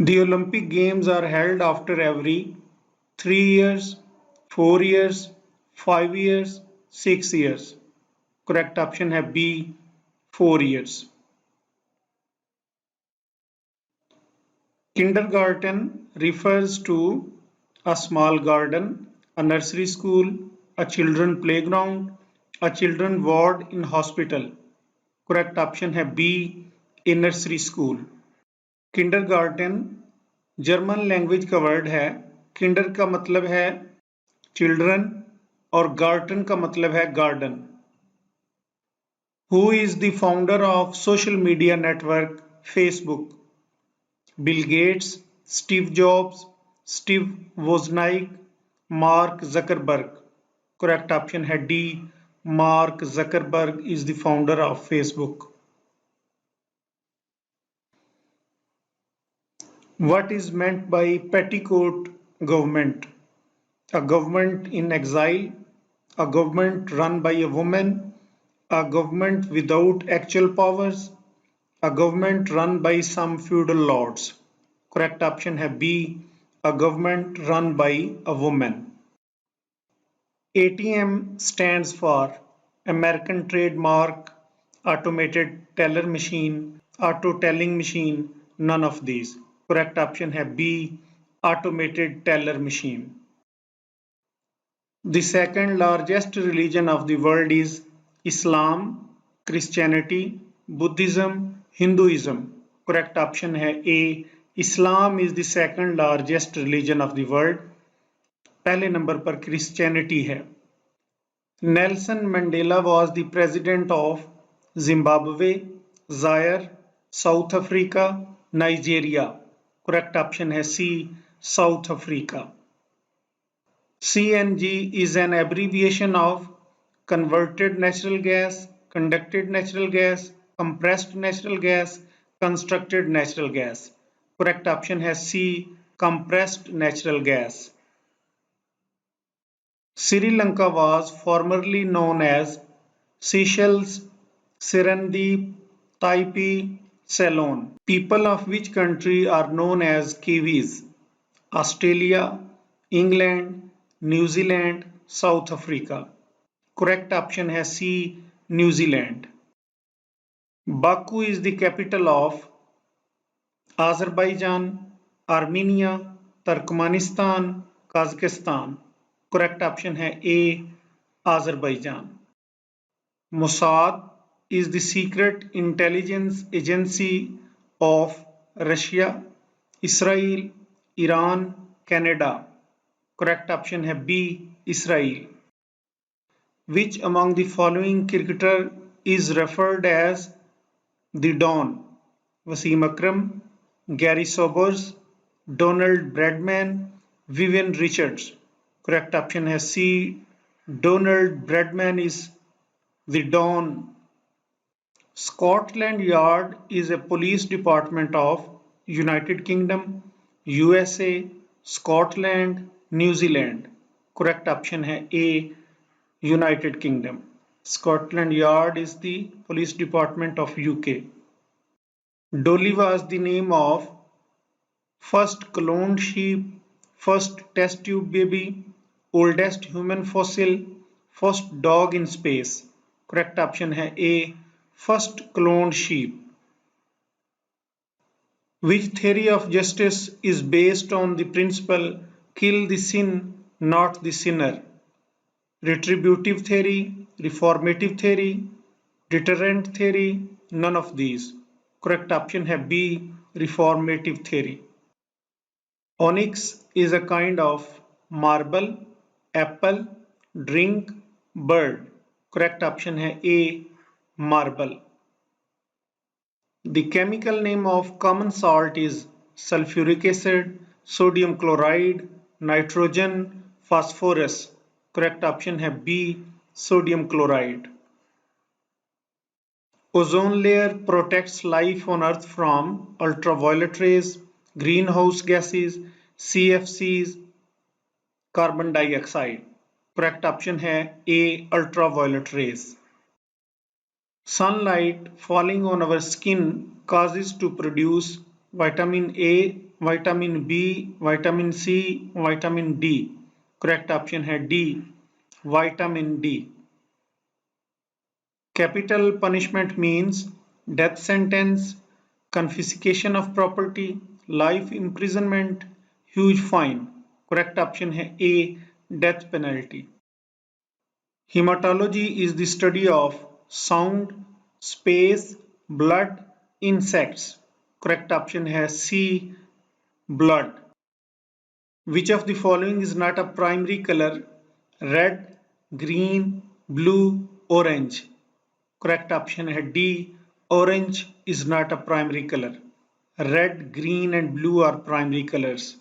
The Olympic Games are held after every 3 years, 4 years, 5 years, 6 years. Correct option है B, 4 years. Kindergarten refers to a small garden, a nursery school, a children playground, a children ward in hospital. Correct option है B, a nursery school. Kindergarten German language का word है. Kinder का मतलब है children और गार्टन का मतलब है garden. Who is the founder of social media network Facebook? Bill Gates, Steve Jobs, Steve Wozniak, Mark Zuckerberg. Correct option है D. Mark Zuckerberg is the founder of Facebook. What is meant by petticoat government? A government in exile, a government run by a woman, a government without actual powers, a government run by some feudal lords. Correct option है B. A government run by a woman. ATM stands for American Trademark Automated Teller Machine, Auto Telling Machine, none of these. Correct option है B. Automated Teller Machine. The second largest religion of the world is Islam, Christianity, Buddhism, Hinduism. Correct option है A. Islam is the second largest religion of the world. पहले number पर Christianity है. Nelson Mandela was the president of Zimbabwe, Zaire, South Africa, Nigeria. Correct option है C. South Africa. CNG is an abbreviation of converted natural gas, conducted natural gas, compressed natural gas, constructed natural gas. Correct option है C. Compressed natural gas. Sri Lanka was formerly known as Seychelles, Serendip, Taipei, Ceylon. People of which country are known as Kiwis? Australia, England, New Zealand, South Africa. Correct option है C. New Zealand. Baku is the capital of Azerbaijan, Armenia, Turkmenistan, Kazakhstan. Correct option है A. Azerbaijan. Mossad is the secret intelligence agency of Russia, Israel, Iran, Canada. Correct option है B. Israel. Which among the following cricketer is referred as the Don? Wasim Akram, Gary Sobers, Donald Bradman, Vivian Richards. Correct option है C. Donald Bradman is the Don. Scotland Yard is a police department of United Kingdom, USA, Scotland, New Zealand. Correct option है A. United Kingdom. Scotland Yard is the police department of UK. Dolly was the name of first cloned sheep, first test tube baby, oldest human fossil, first dog in space. Correct option है A. First cloned sheep. Which theory of justice is based on the principle kill the sin, not the sinner? Retributive theory, reformative theory, deterrent theory, none of these. Correct option है B. Reformative theory. Onyx is a kind of marble, apple, drink, bird. Correct option है A. Marble. The chemical name of common salt is sulfuric acid, sodium chloride, nitrogen, phosphorus. Correct option है B. Sodium chloride. Ozone layer protects life on Earth from ultraviolet rays, greenhouse gases, CFCs, carbon dioxide. Correct option है A. Ultraviolet rays. Sunlight falling on our skin causes to produce vitamin A, vitamin B, vitamin C, vitamin D. Correct option है D, vitamin D. Capital punishment means death sentence, confiscation of property, life imprisonment, huge fine. Correct option है A, death penalty. Hematology is the study of sound, space, blood, insects. Correct option है C, blood. Which of the following is not a primary color? Red, green, blue, orange. Correct option है D. Orange is not a primary color. Red, green and blue are primary colors.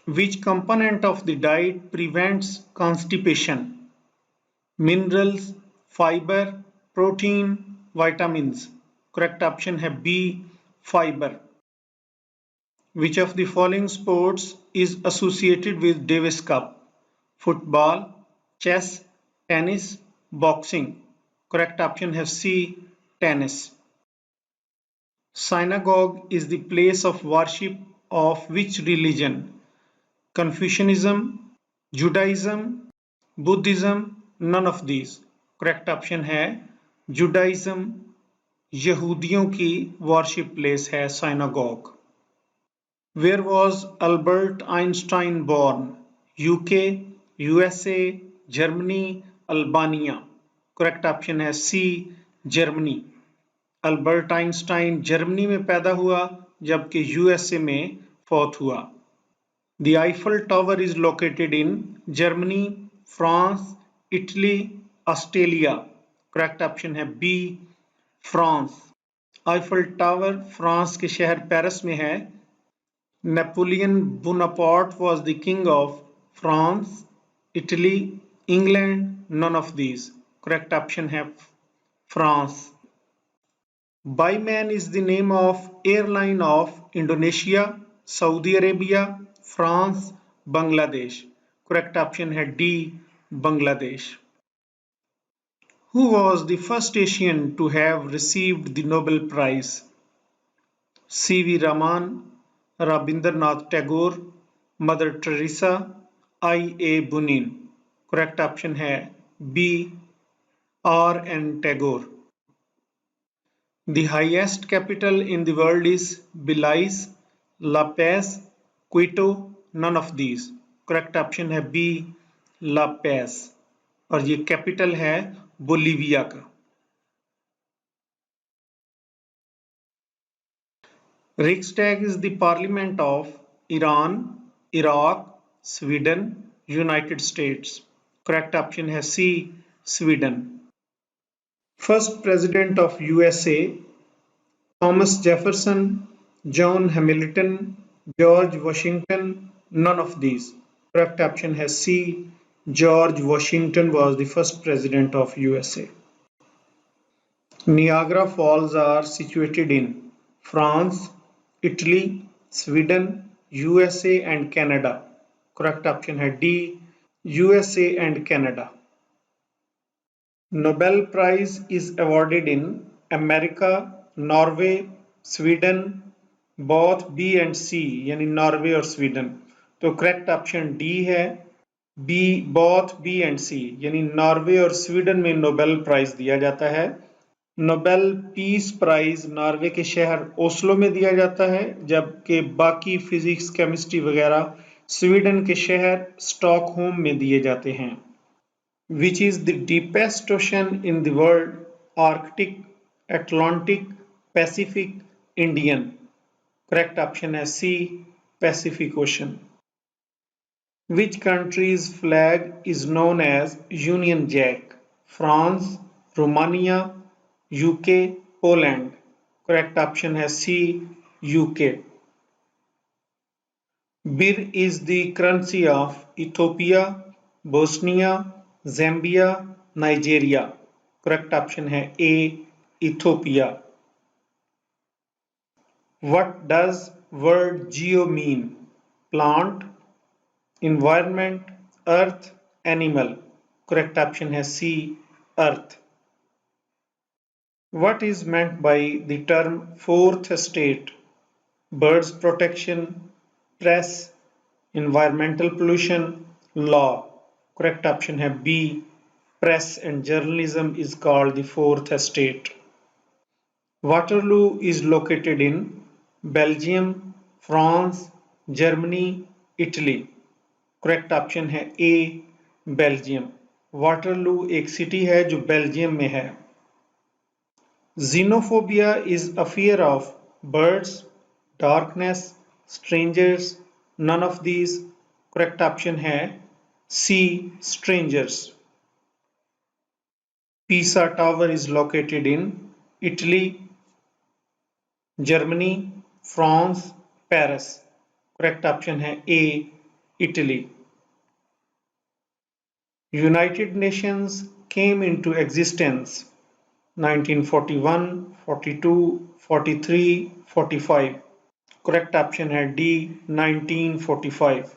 Which component of the diet prevents constipation? Minerals, fiber, protein, vitamins. Correct option है B. Fiber. Which of the following sports is associated with Davis Cup? Football, chess, tennis, boxing. Correct option है C. Tennis. Synagogue is the place of worship of which religion? Confucianism, Judaism, Buddhism, none of these. Correct option है Judaism. यहूदियों की worship place है synagogue. Where was Albert Einstein born? UK, USA, Germany, Albania. Correct option है C. Germany. Albert Einstein Germany में पैदा हुआ जबकि USA में फौत हुआ. The Eiffel Tower is located in Germany, France, Italy, Australia. Correct option है B. France. Eiffel tower France के शहर पेरिस में है. Napoleon Bonaparte was the king of France, Italy, England, none of these. Correct option है France. Biman is the name of airline of Indonesia, Saudi Arabia, France, Bangladesh. Correct option है D. Bangladesh. Who was the first Asian to have received the Nobel Prize? C.V. Raman, Rabindranath Tagore, Mother Teresa, I.A. Bunin. Correct option है B. R.N. Tagore. The highest capital in the world is Belize, La Paz, Quito, none of these. Correct option है B. La Paz. और ये capital है Bolivia का. Riksdag is the parliament of Iran, Iraq, Sweden, United States. Correct option है C. Sweden. First president of USA, Thomas Jefferson, John Hamilton, George Washington, none of these. Correct option has C. George Washington was the first president of USA. Niagara Falls are situated in France, Italy, Sweden, USA and Canada. Correct option है D. USA and Canada. Nobel Prize is awarded in America, Norway, Sweden, both B and C, यानी Norway और Sweden. तो correct option D है B, both B and C, यानी Norway और Sweden में Nobel prize दिया जाता है. नोबेल पीस प्राइज नॉर्वे के शहर ओस्लो में दिया जाता है, जबकि बाकी फिजिक्स, केमिस्ट्री वगैरह स्वीडन के शहर स्टॉकहोम में दिए जाते हैं. Which is the deepest ocean in the world? Arctic, Atlantic, Pacific, Indian. Correct option is C. Pacific Ocean. Which country's flag is known as Union Jack? France, Romania, UK, Poland. Correct option is C. UK. Birr is the currency of Ethiopia, Bosnia, Zambia, Nigeria. Correct option है A. Ethiopia. What does word geo mean? Plant, environment, earth, animal. Correct option है C. Earth. What is meant by the term fourth estate? birds protection, press, environmental pollution, law. Correct option है B. Press and journalism is called the fourth estate. Waterloo is located in Belgium, France, Germany, Italy. Correct option है ए Belgium. Waterloo एक city है जो Belgium में है. Xenophobia is a fear of birds, darkness, strangers, none of these. Correct option है C. Strangers. Pisa Tower is located in Italy, Germany, France, Paris. Correct option है A. Italy. United Nations came into existence 1941, 42, 43, 45. Correct option है D. 1945.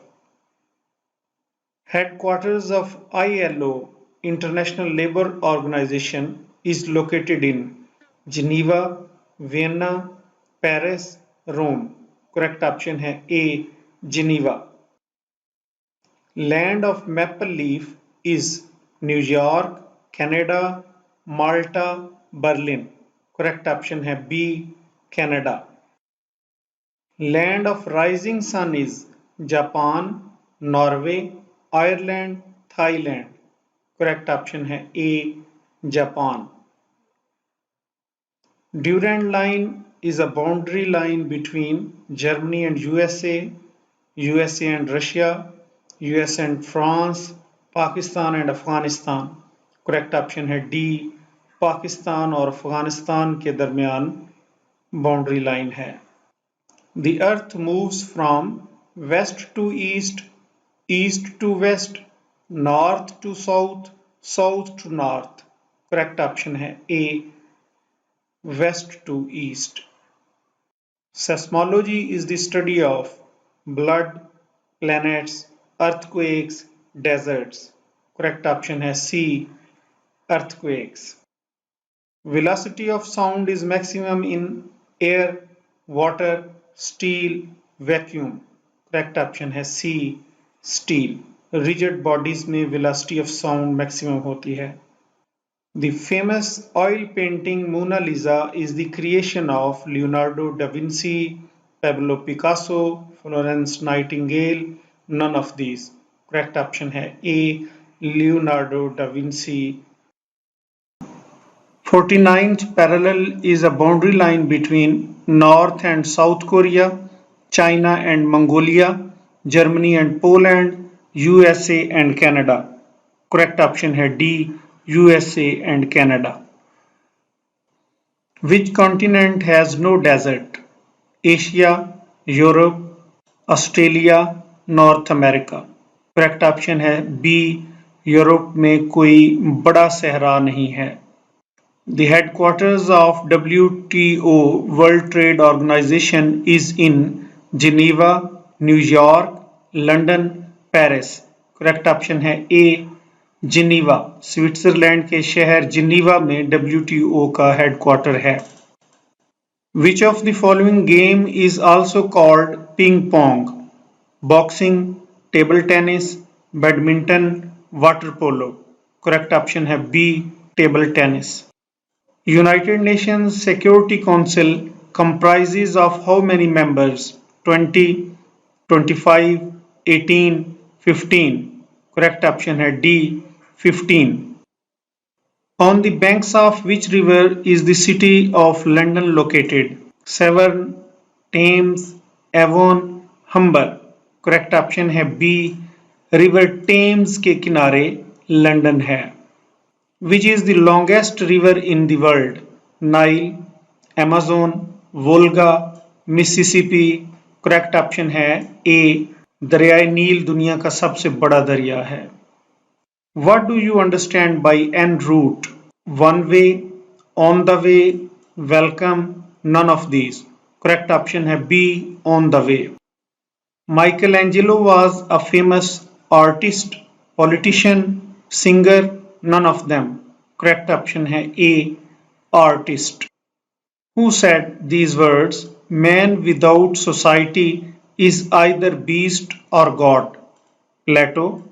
Headquarters of ILO, International Labour Organization, is located in Geneva, Vienna, Paris, Rome. Correct option है A. Geneva. Land of maple leaf is New York, Canada, Malta, Berlin. Correct option है B. Canada. Land of rising sun is Japan, Norway, Ireland, Thailand. Correct option है A. Japan. Durand line is a boundary line between Germany and USA, USA and Russia, US and France, Pakistan and Afghanistan. Correct option है D. Pakistan और अफगानिस्तान के दरमियान boundary line है. The earth moves from west to east, east to west, north to south, south to north. Correct option है A. West to east. Seismology is the study of blood, planets, earthquakes, deserts. Correct option है C. Earthquakes. Velocity of sound is maximum in air, water, steel, vacuum. Correct option है C. Steel. Rigid bodies में velocity of sound maximum होती है. The famous oil painting Mona Lisa is the creation of Leonardo da Vinci, Pablo Picasso, Florence Nightingale, none of these. Correct option है A. Leonardo da Vinci. 49th parallel is a boundary line between North and South Korea, China and Mongolia, Germany and Poland, USA and Canada. Correct option है D. USA and Canada. Which continent has no desert? Asia, Europe, Australia, North America. Correct option है B. Europe में कोई बड़ा सहरा नहीं है. The headquarters of WTO World Trade Organization is in Geneva, New York, London, Paris. Correct option है A. Geneva. Switzerland के शहर जिनीवा में WTO का हेडक्वार्टर है. Which of the following game is also called ping pong? Boxing, table tennis, badminton, water polo. Correct option है B. Table tennis. United Nations Security Council comprises of how many members? 20, 25, 18, 15. Correct option है D. 15. On the banks of which river is the city of London located? Severn, Thames, Avon, Humber. Correct option है B. River Thames के किनारे London है. Which is the longest river in the world? Nile, Amazon, Volga, Mississippi. Correct option है A. दरियाए नील दुनिया का सबसे बड़ा दरिया है. What do you understand by en route? One way, on the way, welcome, none of these. Correct option है B. On the way. Michelangelo was a famous artist, politician, singer, none of them. Correct option है A. Artist. Who said these words? Man without society is either beast or God. Plato,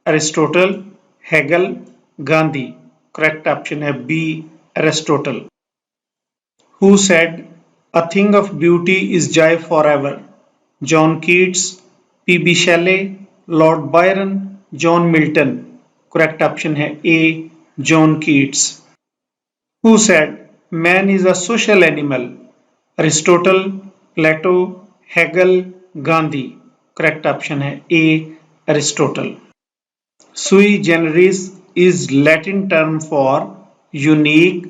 Aristotle, Hegel, Gandhi. Correct option है B. Aristotle. Who said, "A thing of beauty is joy forever"? John Keats, P.B. Shelley, Lord Byron, John Milton. Correct option है A. John Keats. Who said, "Man is a social animal"? Aristotle, Plato, Hegel, Gandhi. Correct option है A. Aristotle. Sui generis is Latin term for unique,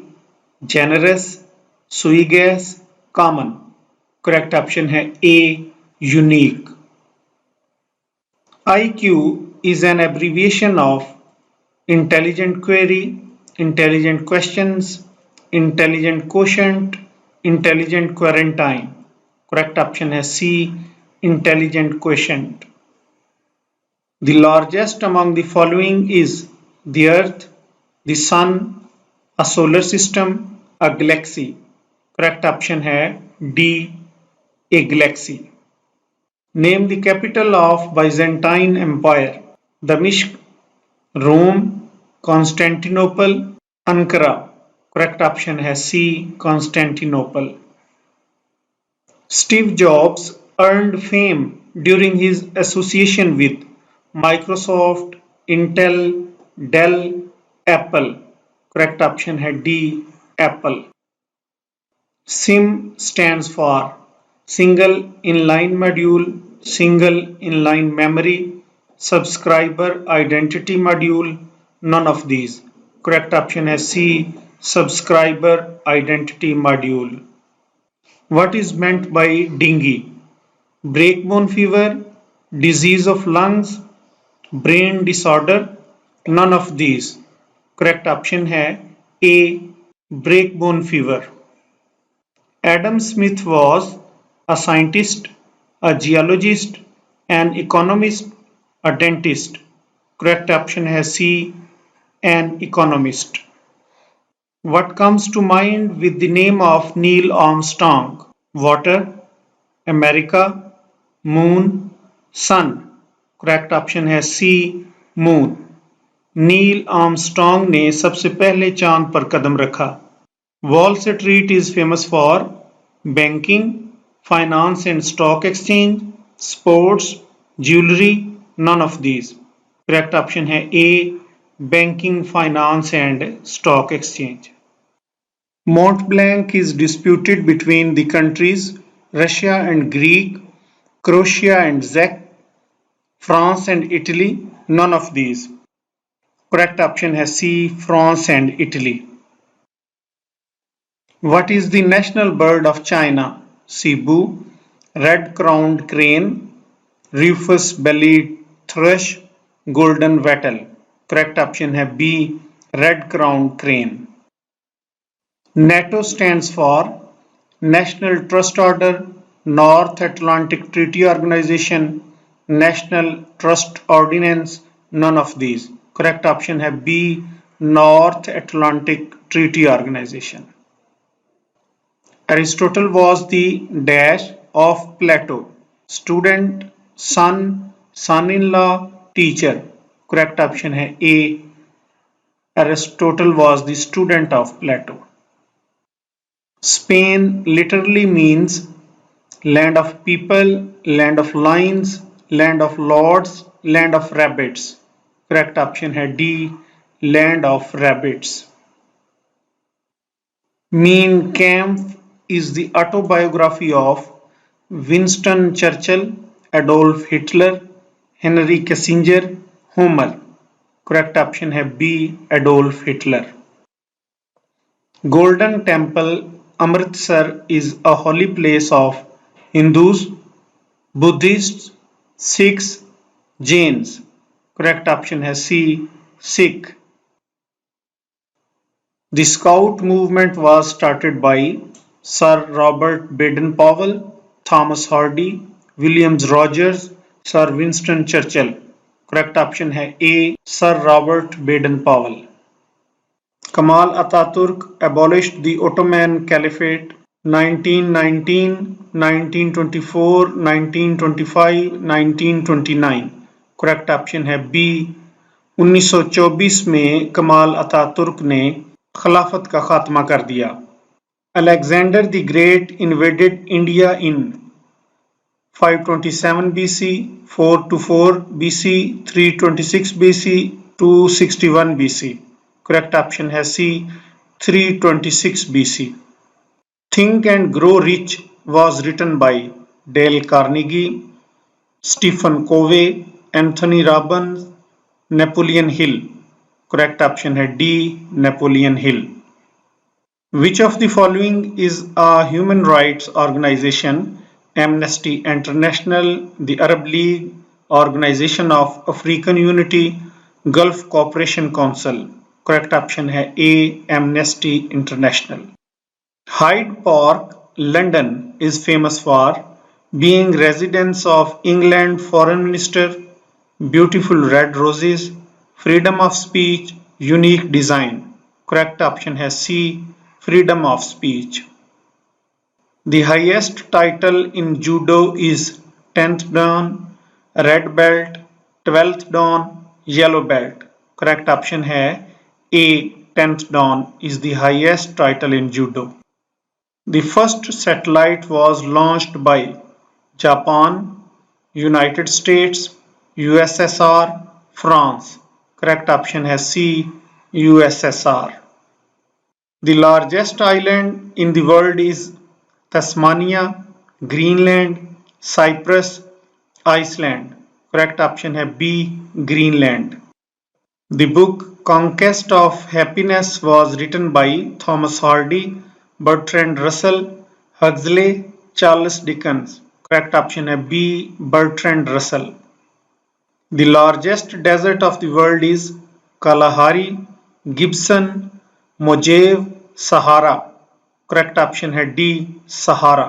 generous, sui ges, common. Correct option है A. Unique. IQ is an abbreviation of intelligent query, intelligent questions, intelligent quotient, intelligent quarantine. Correct option है C. Intelligent quotient. The largest among the following is the Earth, the Sun, a solar system, a galaxy. Correct option है D. A galaxy. Name the capital of Byzantine Empire. Damashq, Rome, Constantinople, Ankara. Correct option है C. Constantinople. Steve Jobs earned fame during his association with Microsoft, Intel, Dell, Apple. Correct option है D. Apple. SIM stands for Single Inline Module, Single Inline Memory, Subscriber Identity Module, none of these. Correct option is C. Subscriber Identity Module. What is meant by dengue? Breakbone fever, disease of lungs, brain disorder, none of these. Correct option है A. Breakbone fever. Adam Smith was a scientist, a geologist, an economist, a dentist. Correct option has C. An economist. What comes to mind with the name of Neil Armstrong? Water, America, Moon, Sun. Correct option है C. Moon. Neil Armstrong ने सबसे पहले चांद पर कदम रखा. Wall Street is famous for banking, finance and stock exchange, sports, jewelry, none of these. Correct option है A. Banking, finance and stock exchange. Mont Blanc is disputed between the countries Russia and Greek, Croatia and Czech, France and Italy, none of these. Correct option है C. France and Italy. What is the national bird of China? Cebu, red-crowned crane, rufous-bellied thrush, golden wattle. Correct option है B. Red-crowned crane. NATO stands for National Trust Order, North Atlantic Treaty Organization, National Trust Ordinance, none of these. Correct option है B. North Atlantic Treaty Organization. Aristotle was the dash of Plato. Student, son, son-in-law, teacher. Correct option है A. Aristotle was the student of Plato. Spain literally means land of people, land of lions, land of lords, land of rabbits. Correct option है D. Land of rabbits. Mein Kampf is the autobiography of Winston Churchill, Adolf Hitler, Henry Kissinger, Homer. Correct option है B. Adolf Hitler. Golden Temple, Amritsar is a holy place of Hindus, Buddhists, Sikhs, Jains. Correct option है C. Sikh. The Scout movement was started by Sir Robert Baden-Powell, Thomas Hardy, William Rogers, Sir Winston Churchill. Correct option है A. Sir Robert Baden-Powell. Kemal Ataturk abolished the Ottoman Caliphate. 1919, 1924, 1925, 1929। Correct option है B. 1924 में Kemal Ataturk ने खिलाफत का खात्मा कर दिया। Alexander the great invaded India in 527 BC, 424 BC, 326 BC, 261 BC। Correct option है सी 326 BC। Think and Grow Rich was written by Dale Carnegie, Stephen Covey, Anthony Robbins, Napoleon Hill। Correct option है D, Napoleon Hill। Which of the following is a human rights organization? Amnesty International, the Arab League, Organization of African Unity, Gulf Cooperation Council। Correct option है A, Amnesty International। Hyde Park, London is famous for being residence of England Foreign Minister, beautiful red roses, freedom of speech, unique design। Correct option has C, freedom of speech। The highest title in judo is 10th Dan, red belt, 12th Dan, yellow belt। Correct option है A, 10th Dan is the highest title in judo। The first satellite was launched by Japan, United States, USSR, France। Correct option has C, USSR। The largest island in the world is Tasmania, Greenland, Cyprus, Iceland। Correct option है B, Greenland। The book Conquest of Happiness was written by Thomas Hardy, Bertrand Russell, Huxley, Charles Dickens। Correct option है B, Bertrand Russell। The largest desert of the world is Kalahari, Gibson, Mojave, Sahara। Correct option है D, Sahara।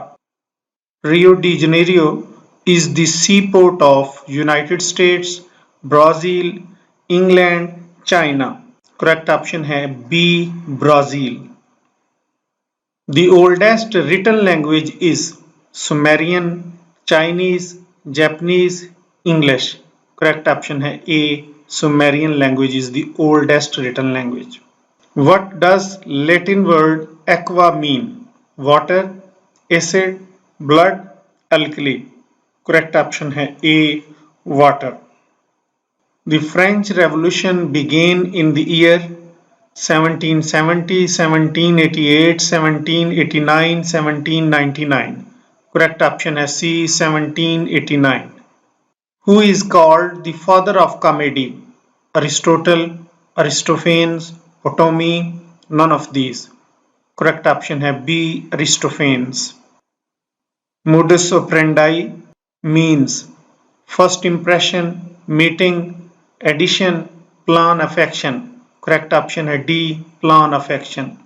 Rio de Janeiro is the seaport of United States, Brazil, England, China। Correct option है B, Brazil। The oldest written language is Sumerian, Chinese, Japanese, English। Correct option है A, Sumerian language is the oldest written language। What does Latin word aqua mean? Water, acid, blood, alkali। Correct option है A, water। The French Revolution began in the year 1770, 1788, 1789, 1799। Correct option है C, 1789। Who is called the father of comedy? Aristotle, Aristophanes, Ptolemy, none of these। Correct option है B, Aristophanes। Modus operandi means first impression, meeting, addition, plan affection। Correct option है D, plan affection।